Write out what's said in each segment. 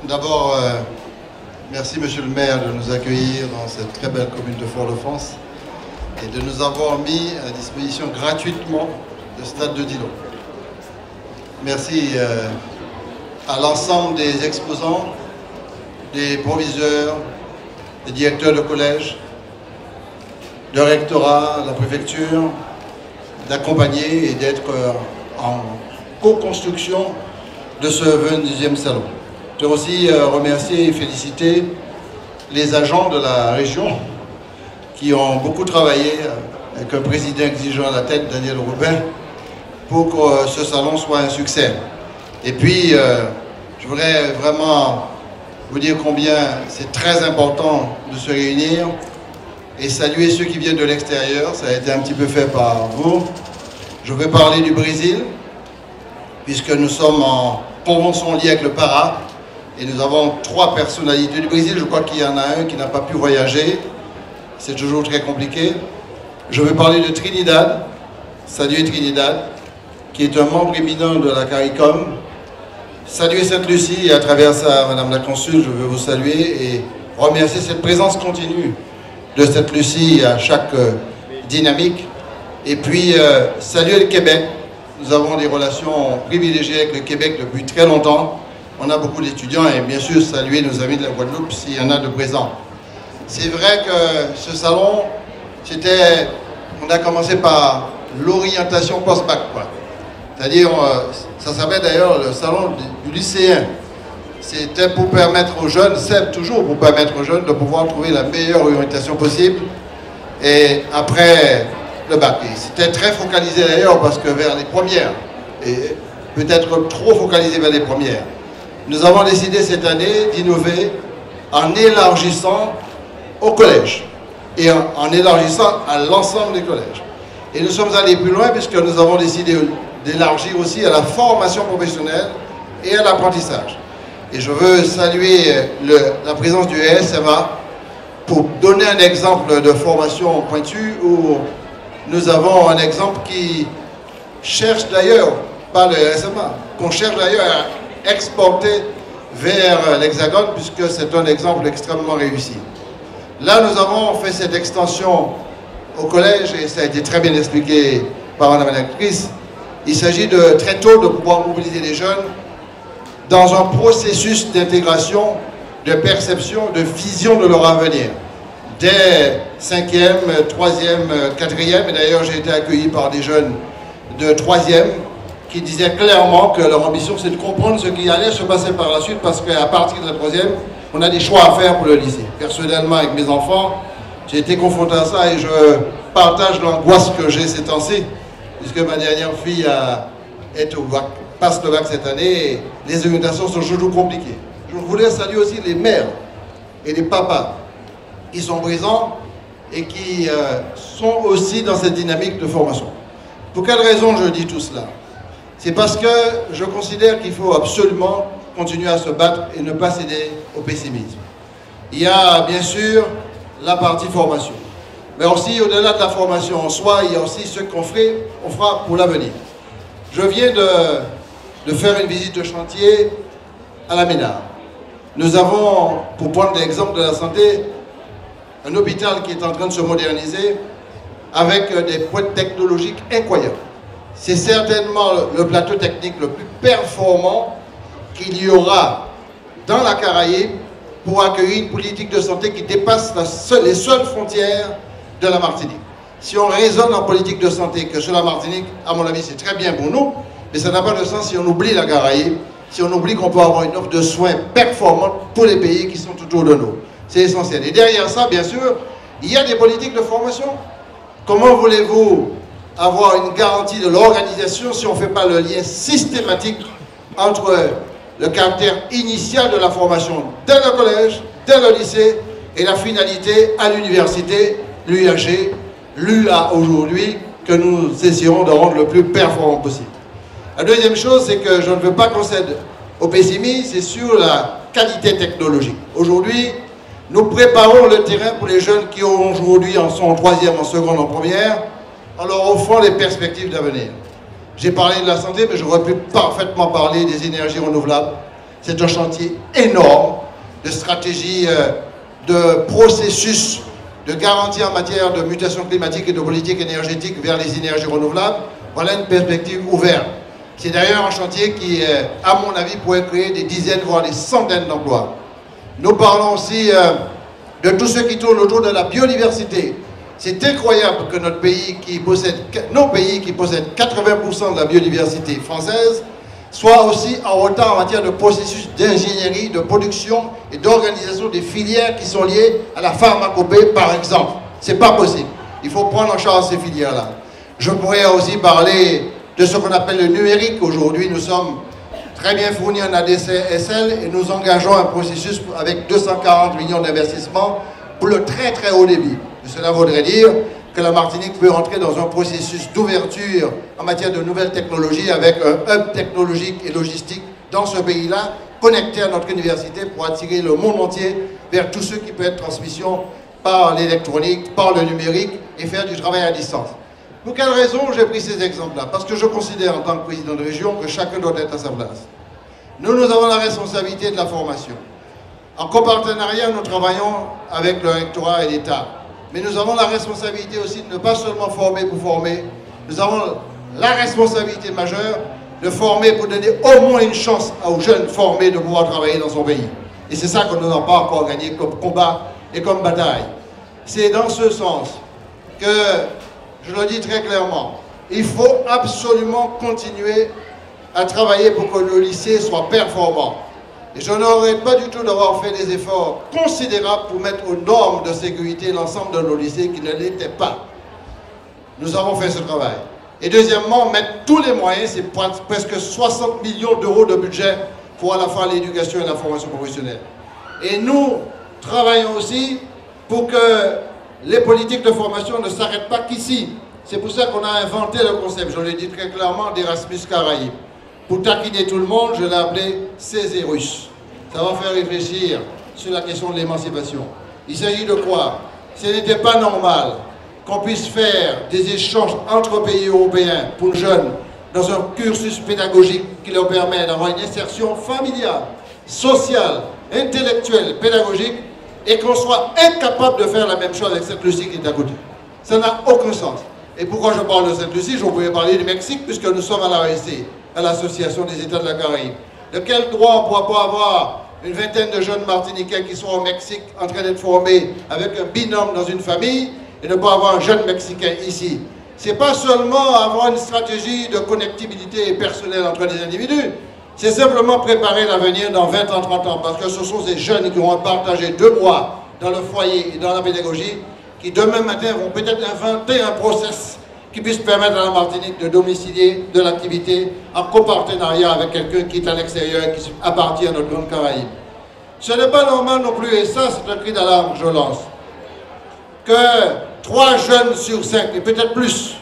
D'abord, merci Monsieur le maire de nous accueillir dans cette très belle commune de Fort-de-France et de nous avoir mis à disposition gratuitement le stade de Dillon. Merci à l'ensemble des exposants, des proviseurs, des directeurs de collège, de rectorat, de la préfecture, d'accompagner et d'être en co-construction de ce 22e salon. Je veux aussi remercier et féliciter les agents de la région qui ont beaucoup travaillé avec un président exigeant à la tête, Daniel Robin, pour que ce salon soit un succès. Et puis, je voudrais vraiment vous dire combien c'est très important de se réunir et saluer ceux qui viennent de l'extérieur. Ça a été un petit peu fait par vous. Je vais parler du Brésil, puisque nous sommes en convention liée avec le PARA, et nous avons 3 personnalités du Brésil. Je crois qu'il y en a un qui n'a pas pu voyager. C'est toujours très compliqué. Je vais parler de Trinidad. Saluer Trinidad, qui est un membre éminent de la CARICOM. Saluer Sainte-Lucie, et à travers ça, Madame la Consul, je veux vous saluer et remercier cette présence continue de Sainte-Lucie à chaque dynamique. Et puis, saluer le Québec. Nous avons des relations privilégiées avec le Québec depuis très longtemps. On a beaucoup d'étudiants et bien sûr saluer nos amis de la Guadeloupe s'il y en a de présents. C'est vrai que ce salon, on a commencé par l'orientation post-bac. C'est-à-dire, ça s'appelle d'ailleurs le salon du lycéen. C'était pour permettre aux jeunes, c'est toujours pour permettre aux jeunes de pouvoir trouver la meilleure orientation possible. Et après le bac, c'était très focalisé d'ailleurs parce que vers les premières, et peut-être trop focalisé vers les premières. Nous avons décidé cette année d'innover en élargissant au collège et en élargissant à l'ensemble des collèges. Et nous sommes allés plus loin puisque nous avons décidé d'élargir aussi à la formation professionnelle et à l'apprentissage. Et je veux saluer la présence du SMA pour donner un exemple de formation pointue où nous avons un exemple qui cherche d'ailleurs, pas le SMA, qu'on cherche d'ailleurs à exporter vers l'Hexagone puisque c'est un exemple extrêmement réussi. Là, nous avons fait cette extension au collège et ça a été très bien expliqué par Madame la directrice. Il s'agit de très tôt de pouvoir mobiliser les jeunes dans un processus d'intégration, de perception, de vision de leur avenir. Dès 5e, 3e, 4e, et d'ailleurs j'ai été accueilli par des jeunes de 3e qui disaient clairement que leur ambition c'est de comprendre ce qui allait se passer par la suite parce qu'à partir de la 3e, on a des choix à faire pour le lycée. Personnellement, avec mes enfants, j'ai été confronté à ça et je partage l'angoisse que j'ai ces temps-ci, puisque ma dernière fille passe le bac cette année et les orientations sont toujours compliquées. Je voulais saluer aussi les mères et les papas qui sont présents et qui sont aussi dans cette dynamique de formation. Pour quelle raison je dis tout cela? C'est parce que je considère qu'il faut absolument continuer à se battre et ne pas céder au pessimisme. Il y a bien sûr la partie formation, mais aussi au-delà de la formation en soi, il y a aussi ce qu'on fera pour l'avenir. Je viens de faire une visite de chantier à la Ménard. Nous avons, pour prendre l'exemple de la santé, un hôpital qui est en train de se moderniser avec des points technologiques incroyables. C'est certainement le plateau technique le plus performant qu'il y aura dans la Caraïbe pour accueillir une politique de santé qui dépasse les seules frontières de la Martinique. Si on raisonne en politique de santé que sur la Martinique, à mon avis, c'est très bien pour nous, mais ça n'a pas de sens si on oublie la Caraïbe, si on oublie qu'on peut avoir une offre de soins performante pour les pays qui sont autour de nous. C'est essentiel. Et derrière ça, bien sûr, il y a des politiques de formation. Comment voulez-vous avoir une garantie de l'organisation si on ne fait pas le lien systématique entre le caractère initial de la formation dès le collège, dès le lycée et la finalité à l'université, l'UAG, l'UA aujourd'hui, que nous essayerons de rendre le plus performant possible. La deuxième chose, c'est que je ne veux pas qu'on cède au pessimisme, c'est sur la qualité technologique. Aujourd'hui, nous préparons le terrain pour les jeunes qui aujourd'hui sont en 3e, en seconde, en première, en leur offrant les perspectives d'avenir. J'ai parlé de la santé, mais j'aurais pu parfaitement parler des énergies renouvelables, C'est un chantier énorme de stratégie, de processus, de garantie en matière de mutation climatique et de politique énergétique vers les énergies renouvelables. Voilà une perspective ouverte. C'est d'ailleurs un chantier qui, à mon avis, pourrait créer des dizaines, voire des centaines d'emplois. Nous parlons aussi de tout ce qui tourne autour de la biodiversité. C'est incroyable que nos pays qui possèdent 80% de la biodiversité française soient aussi en retard en matière de processus d'ingénierie, de production et d'organisation des filières qui sont liées à la pharmacopée, par exemple. C'est pas possible. Il faut prendre en charge ces filières-là. Je pourrais aussi parler de ce qu'on appelle le numérique. Aujourd'hui, nous sommes très bien fournis en ADSL et nous engageons un processus avec 240 millions d'investissements pour le très très haut débit. Cela voudrait dire que la Martinique peut entrer dans un processus d'ouverture en matière de nouvelles technologies avec un hub technologique et logistique dans ce pays-là, connecté à notre université pour attirer le monde entier vers tout ce qui peut être transmission par l'électronique, par le numérique et faire du travail à distance. Pour quelle raison j'ai pris ces exemples-là? Parce que je considère en tant que président de région que chacun doit être à sa place. Nous avons la responsabilité de la formation. En copartenariat, nous travaillons avec le rectorat et l'État. Mais nous avons la responsabilité aussi de ne pas seulement former pour former. Nous avons la responsabilité majeure de former pour donner au moins une chance aux jeunes formés de pouvoir travailler dans son pays. Et c'est ça que nous n'avons pas encore gagné comme combat et comme bataille. C'est dans ce sens que, je le dis très clairement, il faut absolument continuer à travailler pour que le lycée soit performant. Et je n'aurais pas du tout d'avoir fait des efforts considérables pour mettre aux normes de sécurité l'ensemble de nos lycées qui ne l'étaient pas. Nous avons fait ce travail. Et deuxièmement, mettre tous les moyens, c'est presque 60 millions d'euros de budget pour à la fois l'éducation et la formation professionnelle. Et nous travaillons aussi pour que les politiques de formation ne s'arrêtent pas qu'ici. C'est pour ça qu'on a inventé le concept, je l'ai dit très clairement, d'Erasmus Caraïbes. Pour taquiner tout le monde, je l'ai appelé Césarus. Ça va faire réfléchir sur la question de l'émancipation. Il s'agit de quoi? Ce n'était pas normal qu'on puisse faire des échanges entre pays européens pour les jeunes dans un cursus pédagogique qui leur permet d'avoir une insertion familiale, sociale, intellectuelle, pédagogique, et qu'on soit incapable de faire la même chose avec Sainte-Lucie qui est à côté. Ça n'a aucun sens. Et pourquoi je parle de Sainte-Lucie? Je pourrais parler du Mexique puisque nous sommes à l'AEC, à l'Association des États de la Caraïbe. De quel droit on ne pourra pas avoir une vingtaine de jeunes Martiniquais qui sont au Mexique en train d'être formés avec un binôme dans une famille et ne pas avoir un jeune Mexicain ici? Ce n'est pas seulement avoir une stratégie de connectivité personnelle entre les individus, c'est simplement préparer l'avenir dans 20 ans, 30 ans, parce que ce sont ces jeunes qui vont partager 2 mois dans le foyer et dans la pédagogie qui demain matin vont peut-être inventer un process qui puisse permettre à la Martinique de domicilier de l'activité en copartenariat avec quelqu'un qui est à l'extérieur et qui appartient à notre grande Caraïbe. Ce n'est pas normal non plus, et ça c'est un cri d'alarme que je lance, que 3 jeunes sur 5, et peut-être plus,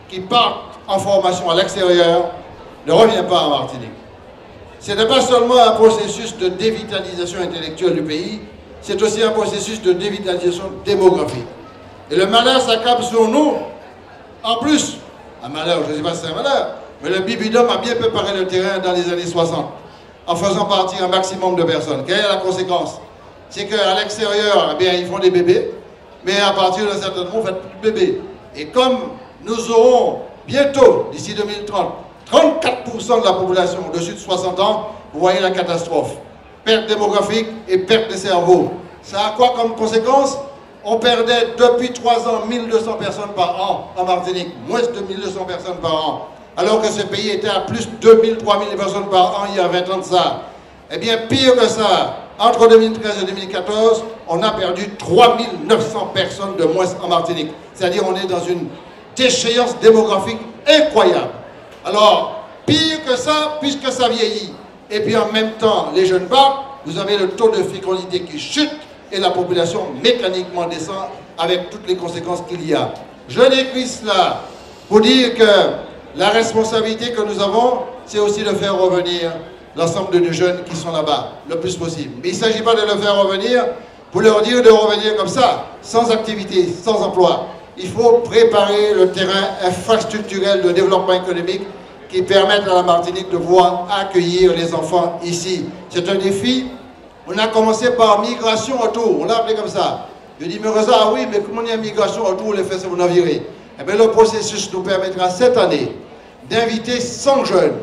qui partent en formation à l'extérieur, ne reviennent pas en Martinique. Ce n'est pas seulement un processus de dévitalisation intellectuelle du pays, c'est aussi un processus de dévitalisation démographique. Et le malheur s'accable sur nous. En plus, un malheur, je ne sais pas si c'est un malheur, mais le Bibidom a bien préparé le terrain dans les années 60, en faisant partir un maximum de personnes. Quelle est la conséquence? C'est qu'à l'extérieur, eh bien, ils font des bébés, mais à partir d'un certain moment, on fait plus de bébés. Et comme nous aurons bientôt, d'ici 2030, 34% de la population au-dessus de 60 ans, vous voyez la catastrophe. Perte démographique et perte de cerveau. Ça a quoi comme conséquence? On perdait depuis 3 ans 1200 personnes par an en Martinique, moins de 1200 personnes par an, alors que ce pays était à plus de 2000, 3000 personnes par an il y a 20 ans de ça. Eh bien, pire que ça, entre 2013 et 2014, on a perdu 3900 personnes de moins en Martinique. C'est-à-dire on est dans une déchéance démographique incroyable. Alors, pire que ça, puisque ça vieillit, et puis en même temps, les jeunes partent, vous avez le taux de fécondité qui chute, et la population mécaniquement descend avec toutes les conséquences qu'il y a. Je décris cela pour dire que la responsabilité que nous avons, c'est aussi de faire revenir l'ensemble de nos jeunes qui sont là-bas, le plus possible. Mais il ne s'agit pas de le faire revenir pour leur dire de revenir comme ça, sans activité, sans emploi. Il faut préparer le terrain infrastructurel de développement économique qui permettent à la Martinique de pouvoir accueillir les enfants ici. C'est un défi. On a commencé par migration autour, on l'a appelé comme ça. Je dis, mais Rosa, ah oui, mais comment il y a migration autour, les faits, c'est mon aviré. Eh bien, le processus nous permettra cette année d'inviter 100 jeunes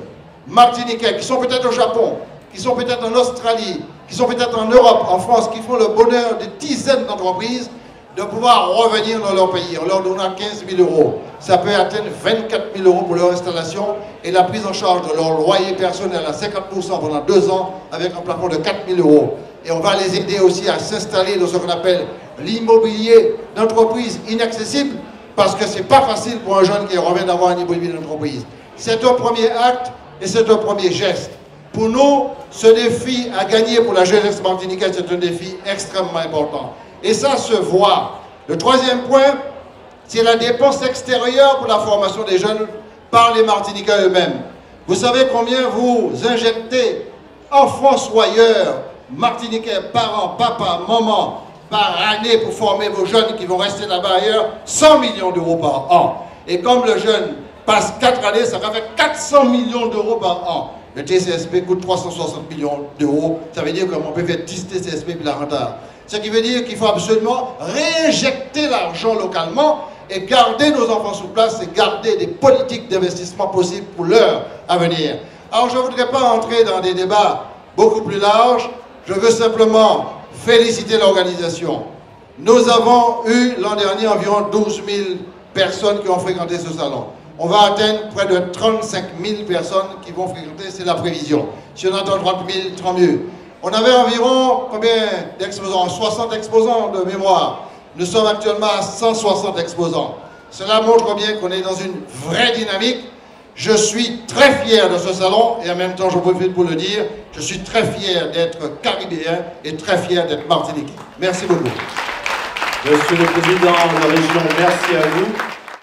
martiniquais qui sont peut-être au Japon, qui sont peut-être en Australie, qui sont peut-être en Europe, en France, qui font le bonheur de dizaines d'entreprises, de pouvoir revenir dans leur pays. On leur donnera 15 000 euros. Ça peut atteindre 24 000 euros pour leur installation et la prise en charge de leur loyer personnel à 50% pendant 2 ans avec un plafond de 4 000 euros. Et on va les aider aussi à s'installer dans ce qu'on appelle l'immobilier d'entreprise inaccessible parce que ce n'est pas facile pour un jeune qui revient d'avoir un immobilier d'entreprise. C'est un premier acte et c'est un premier geste. Pour nous, ce défi à gagner pour la jeunesse martiniquaise, c'est un défi extrêmement important. Et ça se voit. Le troisième point, c'est la dépense extérieure pour la formation des jeunes par les Martiniquais eux-mêmes. Vous savez combien vous injectez en France ou ailleurs, Martiniquais, parents, papa, maman, par année pour former vos jeunes qui vont rester là-bas ailleurs, 100 millions d'euros par an. Et comme le jeune passe 4 années, ça va faire 400 millions d'euros par an. Le TCSP coûte 360 millions d'euros. Ça veut dire qu'on peut faire 10 TCSP puis la renta. Ce qui veut dire qu'il faut absolument réinjecter l'argent localement et garder nos enfants sur place et garder des politiques d'investissement possibles pour l'heure à venir. Alors je ne voudrais pas entrer dans des débats beaucoup plus larges. Je veux simplement féliciter l'organisation. Nous avons eu l'an dernier environ 12 000 personnes qui ont fréquenté ce salon. On va atteindre près de 35 000 personnes qui vont fréquenter, c'est la prévision. Si on atteint 30 000, tant mieux. On avait environ, combien d'exposants? 60 exposants de mémoire. Nous sommes actuellement à 160 exposants. Cela montre bien qu'on est dans une vraie dynamique. Je suis très fier de ce salon et en même temps, je profite pour le dire, je suis très fier d'être caribéen et très fier d'être martiniquais. Merci beaucoup. Monsieur le Président de la région, merci à vous.